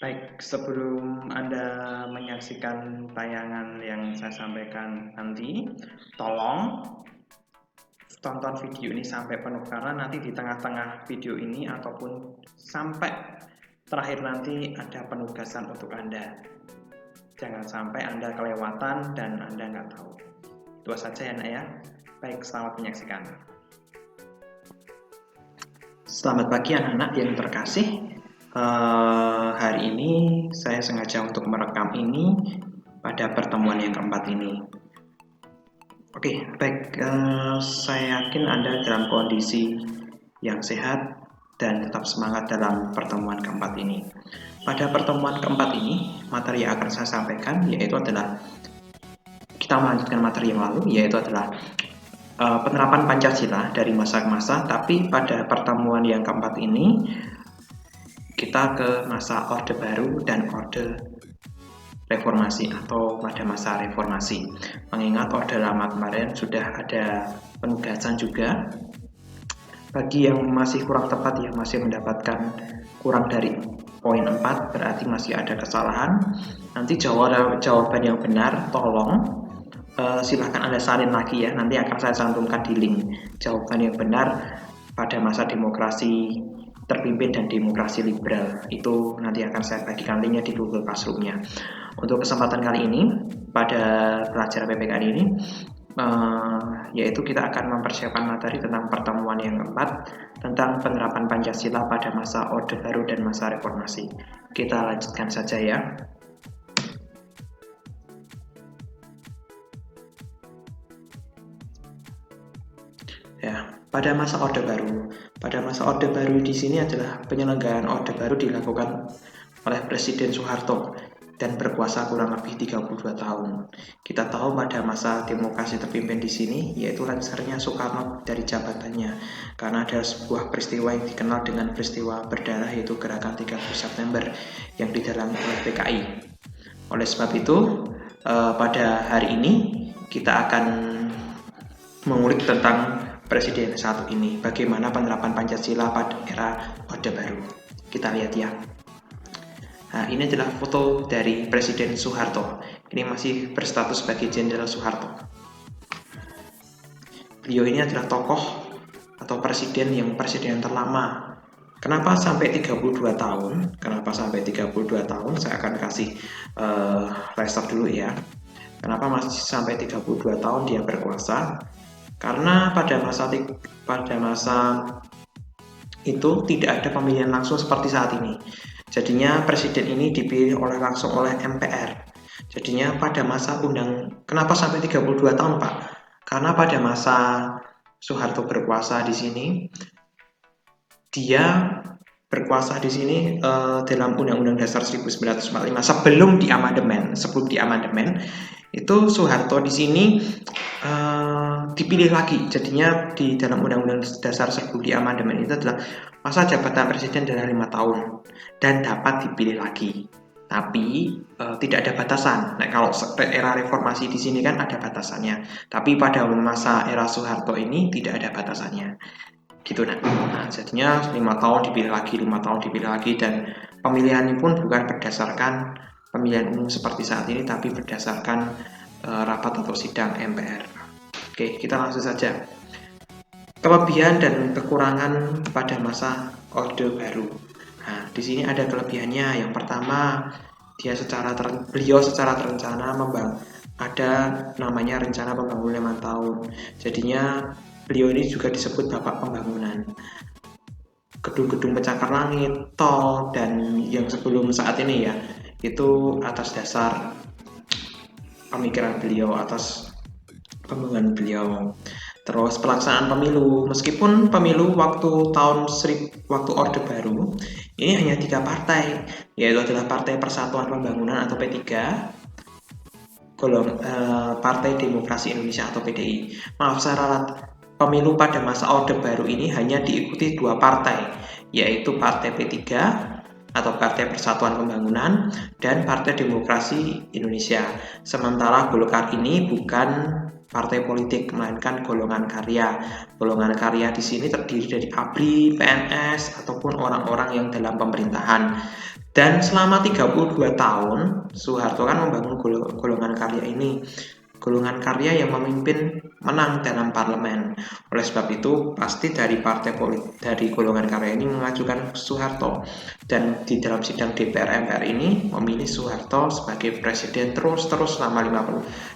Baik, sebelum Anda menyaksikan tayangan yang saya sampaikan nanti, tolong tonton video ini sampai penuh karena nanti di tengah-tengah video ini ataupun sampai terakhir nanti ada penugasan untuk Anda. Jangan sampai Anda kelewatan dan Anda nggak tahu. Itu saja ya, Nak ya. Baik, selamat menyaksikan. Selamat pagi anak-anak yang terkasih. Hari ini saya sengaja untuk merekam ini pada pertemuan yang keempat ini. Oke, baik. Saya yakin Anda dalam kondisi yang sehat dan tetap semangat dalam pertemuan keempat ini. Pada pertemuan keempat ini, materi yang akan saya sampaikan yaitu adalah kita melanjutkan materi yang lalu, yaitu adalah penerapan Pancasila dari masa ke masa. Tapi pada pertemuan yang keempat ini kita ke masa Orde Baru dan Orde Reformasi atau pada masa reformasi. Mengingat Orde Lama kemarin sudah ada penugasan juga. Bagi yang masih kurang tepat, yang masih mendapatkan kurang dari poin 4, berarti masih ada kesalahan. Nanti jawaban yang benar tolong silahkan Anda salin lagi ya. Nanti akan saya cantumkan di link jawaban yang benar pada masa demokrasi terpimpin dan demokrasi liberal. Itu nanti akan saya bagikan linknya di Google Classroom-nya. Untuk kesempatan kali ini, pada pelajaran PPK ini, yaitu kita akan mempersiapkan materi tentang pertemuan yang keempat tentang penerapan Pancasila pada masa Orde Baru dan masa reformasi. Kita lanjutkan saja ya. Ya, pada masa Orde Baru. Pada masa Orde Baru di sini adalah penyelenggaraan Orde Baru dilakukan oleh Presiden Soeharto dan berkuasa kurang lebih 32 tahun. Kita tahu pada masa demokrasi terpimpin di sini yaitu lengsernya Soekarno dari jabatannya karena ada sebuah peristiwa yang dikenal dengan peristiwa berdarah yaitu Gerakan 30 September yang didalangi oleh PKI. Oleh sebab itu, pada hari ini kita akan mengulik tentang Presiden satu ini, bagaimana penerapan Pancasila pada era Orde Baru. Kita lihat ya. Nah, ini adalah foto dari Presiden Soeharto. Ini masih berstatus sebagai Jenderal Soeharto. Beliau ini adalah tokoh atau presiden terlama. Kenapa sampai 32 tahun? Kenapa sampai 32 tahun? Saya akan kasih restart dulu ya. Kenapa masih sampai 32 tahun dia berkuasa? Karena pada masa itu tidak ada pemilihan langsung seperti saat ini. Jadinya presiden ini dipilih langsung oleh MPR. Jadinya pada masa kenapa sampai 32 tahun, Pak? Karena pada masa Soeharto berkuasa di sini, dia berkuasa di sini dalam Undang-Undang Dasar 1945 sebelum di amandemen itu Soeharto di sini dipilih lagi. Jadinya di dalam Undang-Undang Dasar sebelum di amandemen itu adalah masa jabatan presiden adalah 5 tahun dan dapat dipilih lagi. Tapi tidak ada batasan. Nah, kalau era reformasi di sini kan ada batasannya. Tapi pada masa era Soeharto ini tidak ada batasannya. Gitu nah. Jadinya 5 tahun dipilih lagi, 5 tahun dipilih lagi, dan pemilihan ini pun bukan berdasarkan pemilihan umum seperti saat ini, tapi berdasarkan rapat atau sidang MPR. Oke, kita langsung saja. Kelebihan dan kekurangan pada masa Orde Baru. Nah, di sini ada kelebihannya. Yang pertama, beliau secara terencana ada namanya rencana pembangunan 5 tahun. Jadinya beliau ini juga disebut Bapak Pembangunan. Gedung-gedung pencakar langit, tol, dan yang sebelum saat ini ya, itu atas dasar pemikiran beliau, atas pembangunan beliau. Terus pelaksanaan pemilu, meskipun pemilu waktu Orde Baru ini hanya 3 partai, yaitu adalah Partai Persatuan Pembangunan atau P3, Partai Demokrasi Indonesia atau PDI. Maaf, saya ralat. Pemilu pada masa Orde Baru ini hanya diikuti 2 partai, yaitu Partai P3 atau Partai Persatuan Pembangunan dan Partai Demokrasi Indonesia. Sementara Golkar ini bukan partai politik, melainkan golongan karya. Golongan karya di sini terdiri dari ABRI, PNS, ataupun orang-orang yang dalam pemerintahan. Dan selama 32 tahun Soeharto kan membangun golongan karya ini, golongan karya yang memimpin menang dalam parlemen. Oleh sebab itu pasti dari partai politik dari golongan karya ini mengajukan Soeharto, dan di dalam sidang DPR MPR ini memilih Soeharto sebagai presiden terus selama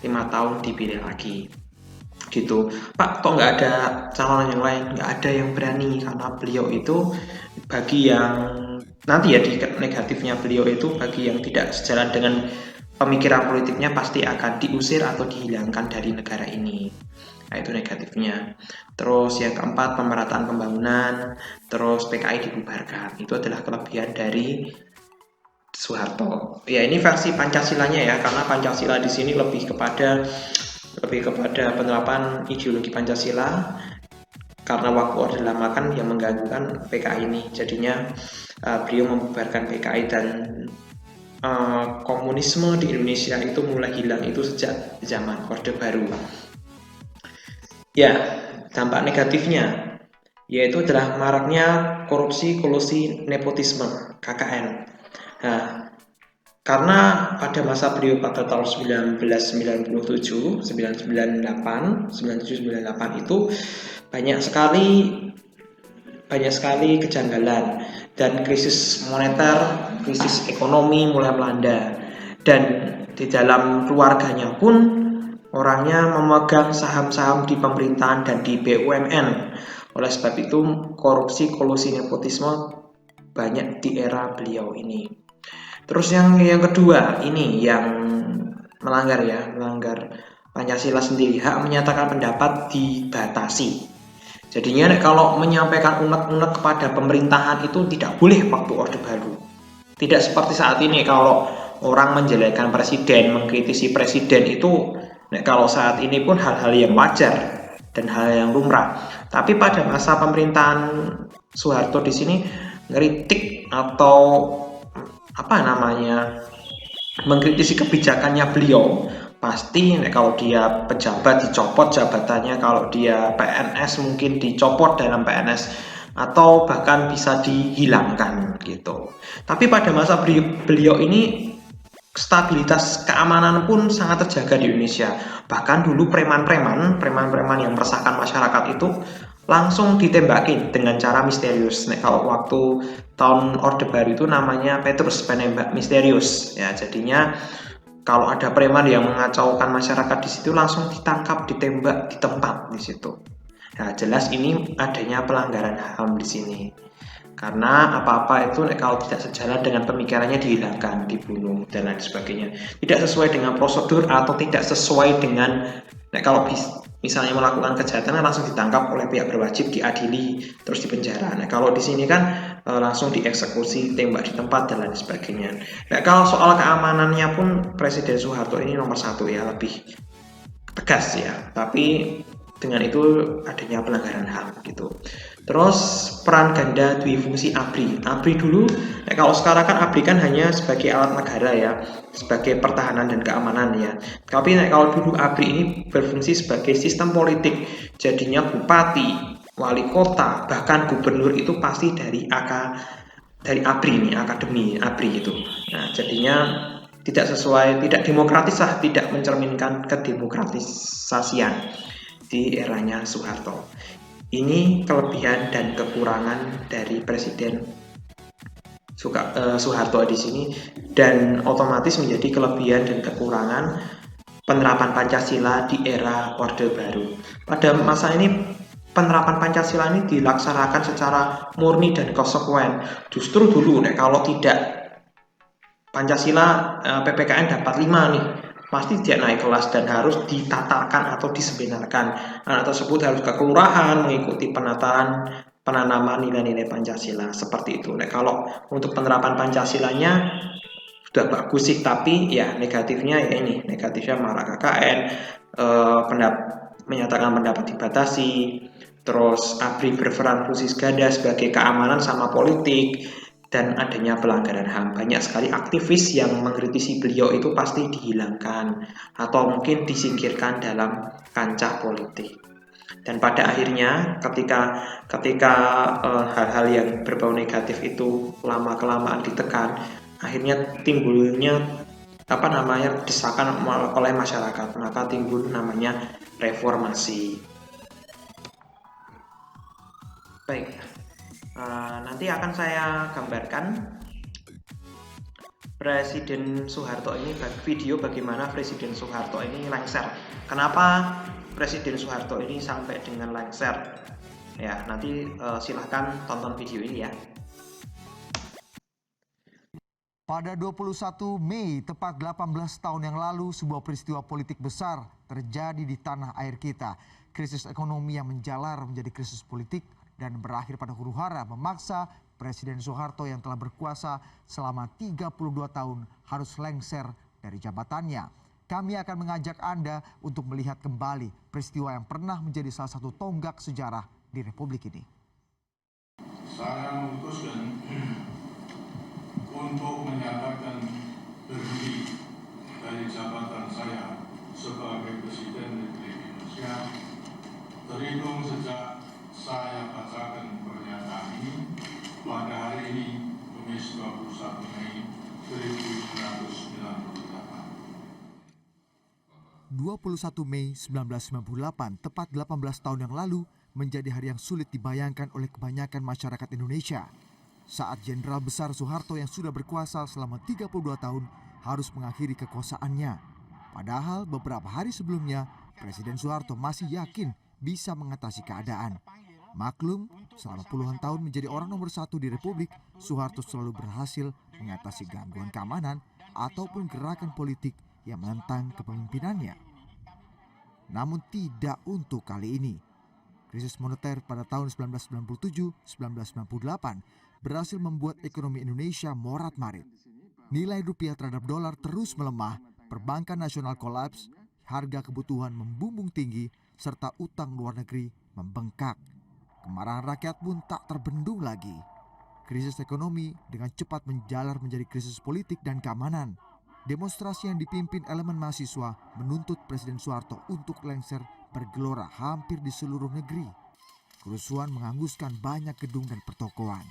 55 tahun dipilih lagi gitu. Pak, kok nggak ada calon yang lain? Nggak ada yang berani, karena beliau itu bagi yang nanti ya di negatifnya beliau itu bagi yang tidak sejalan dengan pemikiran politiknya pasti akan diusir atau dihilangkan dari negara ini. Nah, itu negatifnya. Terus yang keempat, pemerataan pembangunan, terus PKI dibubarkan. Itu adalah kelebihan dari Soeharto. Ya, ini versi Pancasilanya ya, karena Pancasila di sini lebih kepada penerapan ideologi Pancasila, karena waktu Orde Lama kan yang mengganggukan PKI ini, jadinya beliau membubarkan PKI dan komunisme di Indonesia itu mulai hilang itu sejak zaman Orde Baru. Ya, dampak negatifnya yaitu adalah maraknya korupsi, kolusi, nepotisme (KKN). Nah, karena pada masa beliau pada tahun 1997, 97-98 itu banyak sekali kejanggalan dan krisis moneter, krisis ekonomi mulai melanda, dan di dalam keluarganya pun orangnya memegang saham-saham di pemerintahan dan di BUMN. Oleh sebab itu korupsi, kolusi, nepotisme banyak di era beliau ini. Terus yang kedua ini yang melanggar Pancasila sendiri, hak menyatakan pendapat dibatasi. Jadinya kalau menyampaikan unek-unek kepada pemerintahan itu tidak boleh waktu Orde Baru. Tidak seperti saat ini, kalau orang menjelekkan presiden, mengkritisi presiden itu kalau saat ini pun hal-hal yang wajar dan hal yang lumrah. Tapi pada masa pemerintahan Soeharto di sini ngeritik atau mengkritisi kebijakannya beliau, pasti kalau dia pejabat dicopot jabatannya, kalau dia PNS mungkin dicopot dalam PNS atau bahkan bisa dihilangkan gitu. Tapi pada masa beliau ini stabilitas keamanan pun sangat terjaga di Indonesia. Bahkan dulu preman-preman yang meresahkan masyarakat itu langsung ditembakin dengan cara misterius. Kalau waktu tahun Orde Baru itu namanya Petrus, penembak misterius. Ya, jadinya kalau ada preman yang mengacaukan masyarakat di situ langsung ditangkap, ditembak di tempat di situ. Nah, jelas ini adanya pelanggaran HAM di sini. Karena apa-apa itu kalau tidak sejalan dengan pemikirannya dihilangkan, dibunuh dan lain sebagainya. Tidak sesuai dengan prosedur atau tidak sesuai dengan kalau misalnya melakukan kejahatan langsung ditangkap oleh pihak berwajib, diadili, terus dipenjara. Nah, kalau di sini kan langsung dieksekusi, tembak di tempat dan lain sebagainya. Nah, kalau soal keamanannya pun Presiden Soeharto ini nomor satu ya, lebih tegas ya. Tapi dengan itu adanya pelanggaran HAM gitu. Terus peran ganda duifungsi ABRI. ABRI dulu, kalau sekarang kan ABRI kan hanya sebagai alat negara ya, sebagai pertahanan dan keamanan ya. Tapi kalau dulu ABRI ini berfungsi sebagai sistem politik. Jadinya bupati, wali kota, bahkan gubernur itu pasti dari ABRI ini, akademi ABRI itu. Nah, jadinya tidak demokratis lah, tidak mencerminkan kedemokratisasian di eranya Soeharto. Ini kelebihan dan kekurangan dari Presiden Soeharto di sini, dan otomatis menjadi kelebihan dan kekurangan penerapan Pancasila di era Orde Baru. Pada masa ini penerapan Pancasila ini dilaksanakan secara murni dan konsekuen. Justru dulu kalau tidak Pancasila, PPKN dapat 5 nih, pasti dia naik kelas dan harus ditatakan atau disebenarkan. Anak tersebut harus ke kelurahan mengikuti penanaman nilai-nilai Pancasila seperti itu. Nah, kalau untuk penerapan Pancasilanya sudah bagus sih, tapi ya negatifnya marak KKN, menyatakan pendapat dibatasi, terus ABRI berperan khusus ganda sebagai keamanan sama politik, dan adanya pelanggaran HAM. Banyak sekali aktivis yang mengkritisi beliau itu pasti dihilangkan atau mungkin disingkirkan dalam kancah politik. Dan pada akhirnya ketika hal-hal yang berbau negatif itu lama-kelamaan ditekan, akhirnya timbulnya desakan oleh masyarakat, maka timbul namanya reformasi. Baik, nanti akan saya gambarkan Presiden Soeharto ini, video bagaimana Presiden Soeharto ini lengser. Kenapa Presiden Soeharto ini sampai dengan lengser? Ya, nanti silahkan tonton video ini ya. Pada 21 Mei, tepat 18 tahun yang lalu, sebuah peristiwa politik besar terjadi di tanah air kita. Krisis ekonomi yang menjalar menjadi krisis politik dan berakhir pada huru-hara memaksa Presiden Soeharto yang telah berkuasa selama 32 tahun harus lengser dari jabatannya. Kami akan mengajak Anda untuk melihat kembali peristiwa yang pernah menjadi salah satu tonggak sejarah di Republik ini. Saya memutuskan untuk menyatakan berhenti dari jabatan saya sebagai Presiden Republik Indonesia terhitung sejak saya bacakan pernyataan ini pada hari ini, Kamis 21 Mei 1998. 21 Mei 1998, tepat 18 tahun yang lalu, menjadi hari yang sulit dibayangkan oleh kebanyakan masyarakat Indonesia. Saat Jenderal Besar Soeharto yang sudah berkuasa selama 32 tahun harus mengakhiri kekuasaannya. Padahal beberapa hari sebelumnya, Presiden Soeharto masih yakin bisa mengatasi keadaan. Maklum, selama puluhan tahun menjadi orang nomor satu di Republik, Soeharto selalu berhasil mengatasi gangguan keamanan ataupun gerakan politik yang menentang kepemimpinannya. Namun tidak untuk kali ini. Krisis moneter pada tahun 1997-1998 berhasil membuat ekonomi Indonesia morat-marit. Nilai rupiah terhadap dolar terus melemah, perbankan nasional kolaps, harga kebutuhan membumbung tinggi, serta utang luar negeri membengkak. Kemarahan rakyat pun tak terbendung lagi. Krisis ekonomi dengan cepat menjalar menjadi krisis politik dan keamanan. Demonstrasi yang dipimpin elemen mahasiswa menuntut Presiden Soeharto untuk lengser bergelora hampir di seluruh negeri. Kerusuhan menghanguskan banyak gedung dan pertokoan.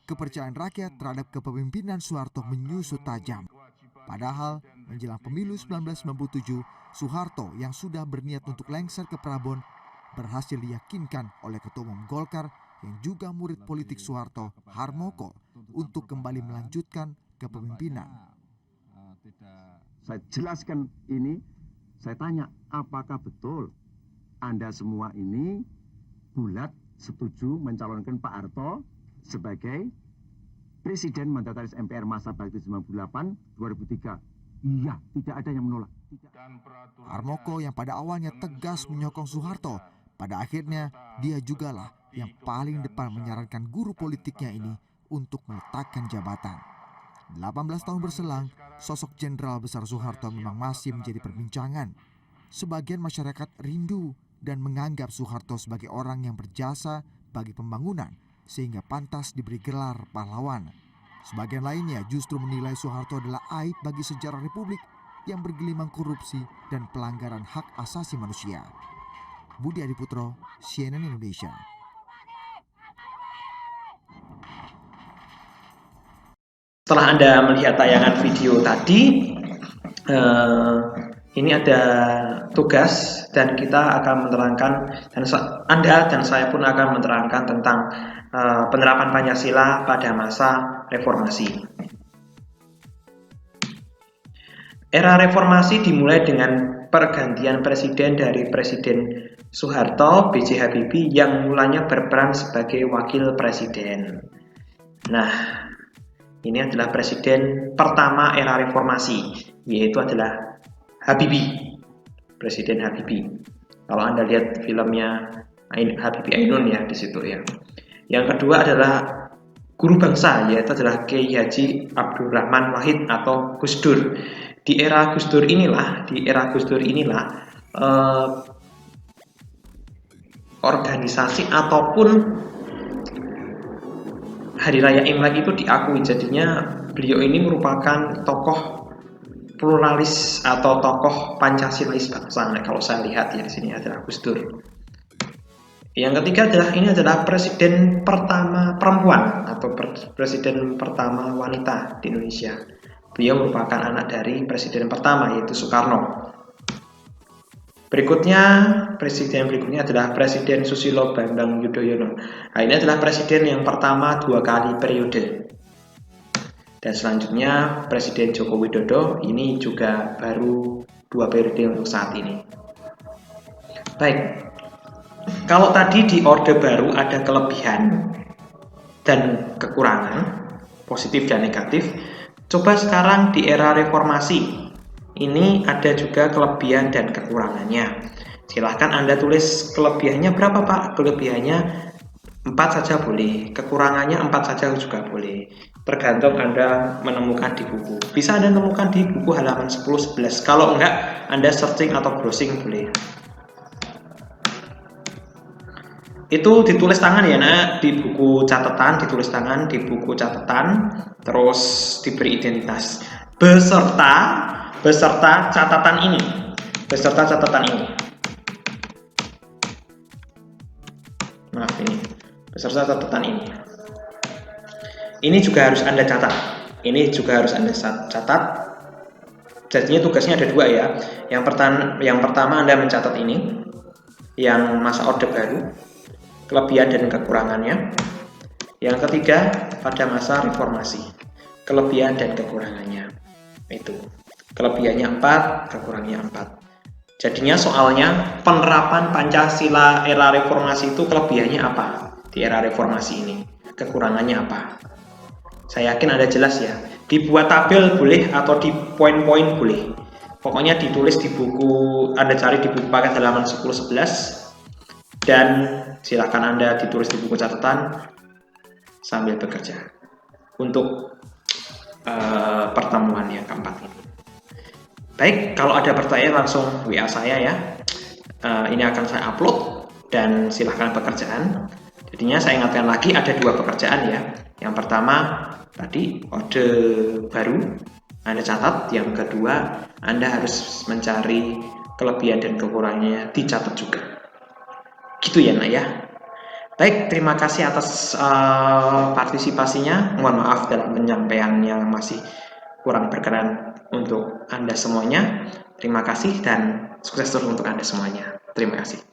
Kepercayaan rakyat terhadap kepemimpinan Soeharto menyusut tajam. Padahal menjelang pemilu 1997, Soeharto yang sudah berniat untuk lengser ke Prabon berhasil diyakinkan oleh Ketua Umum Golkar yang juga murid politik Soeharto, Harmoko, untuk kembali melanjutkan kepemimpinan. Saya jelaskan ini, saya tanya, apakah betul Anda semua ini bulat setuju mencalonkan Pak Harto sebagai Presiden Mandataris MPR masa bakti 98-2003? Iya, tidak ada yang menolak. Harmoko yang pada awalnya tegas menyokong Soeharto, pada akhirnya dia jugalah yang paling depan menyarankan guru politiknya ini untuk meletakkan jabatan. 18 tahun berselang, sosok Jenderal Besar Soeharto memang masih menjadi perbincangan. Sebagian masyarakat rindu dan menganggap Soeharto sebagai orang yang berjasa bagi pembangunan sehingga pantas diberi gelar pahlawan. Sebagian lainnya justru menilai Soeharto adalah aib bagi sejarah Republik yang bergelimang korupsi dan pelanggaran hak asasi manusia. Budi Adiputro, CNN Indonesia. Setelah Anda melihat tayangan video tadi, ini ada tugas dan kita akan menerangkan, dan Anda dan saya pun akan menerangkan tentang penerapan Pancasila pada masa reformasi. Era reformasi dimulai dengan pergantian presiden dari Presiden Soeharto B.J. Habibie yang mulanya berperan sebagai wakil presiden. Nah, ini adalah presiden pertama era reformasi, yaitu adalah Habibie, Presiden Habibie. Kalau Anda lihat filmnya Habibie Ainun ya di situ ya. Yang kedua adalah guru bangsa, yaitu adalah Kiai Haji Abdurrahman Wahid atau Gus Dur. Di era Gus Dur inilah, organisasi ataupun Hari Raya Imlek itu diakui. Jadinya beliau ini merupakan tokoh pluralis atau tokoh Pancasilais bangsa. Nah, kalau saya lihat ya di sini adalah Gus Dur. Yang ketiga adalah ini adalah presiden pertama perempuan atau presiden pertama wanita di Indonesia. Beliau merupakan anak dari presiden pertama yaitu Soekarno. Presiden berikutnya adalah Presiden Susilo Bambang Yudhoyono. Nah, ini adalah presiden yang pertama 2 kali periode. Dan selanjutnya Presiden Joko Widodo ini juga baru 2 periode untuk saat ini. Baik, kalau tadi di Orde Baru ada kelebihan dan kekurangan, positif dan negatif, coba sekarang di era reformasi. Ini ada juga kelebihan dan kekurangannya. Silahkan Anda tulis kelebihannya berapa Pak? Kelebihannya 4 saja boleh, kekurangannya 4 saja juga boleh. Tergantung Anda menemukan di buku. Bisa Anda temukan di buku halaman 10-11. Kalau enggak, Anda searching atau browsing boleh. Itu ditulis tangan ya nak, di buku catatan, ditulis tangan di buku catatan, terus diberi identitas beserta catatan ini, maaf ini, beserta catatan ini. Ini juga harus Anda catat, Jadinya tugasnya ada 2 ya. Yang pertama Anda mencatat ini, yang masa Orde Baru, kelebihan dan kekurangannya. Yang ketiga pada masa reformasi, kelebihan dan kekurangannya. Itu kelebihannya 4, kekurangannya 4. Jadinya soalnya penerapan Pancasila era reformasi itu kelebihannya apa di era reformasi ini, kekurangannya apa. Saya yakin Anda jelas ya. Dibuat tabel boleh atau di poin-poin boleh. Pokoknya ditulis di buku, Anda cari di buku paket halaman 10-11. Dan silakan Anda ditulis di buku catatan sambil bekerja untuk pertemuan yang keempat ini. Baik, kalau ada pertanyaan langsung WA saya ya. Ini akan saya upload dan silakan pekerjaan. Jadinya saya ingatkan lagi ada 2 pekerjaan ya. Yang pertama tadi Orde Baru Anda catat, yang kedua Anda harus mencari kelebihan dan kekurangannya dicatat juga. Gitu ya nak ya. Baik, terima kasih atas partisipasinya. Mohon maaf dalam penyampaian yang masih kurang berkenan untuk Anda semuanya. Terima kasih dan sukses terus untuk Anda semuanya. Terima kasih.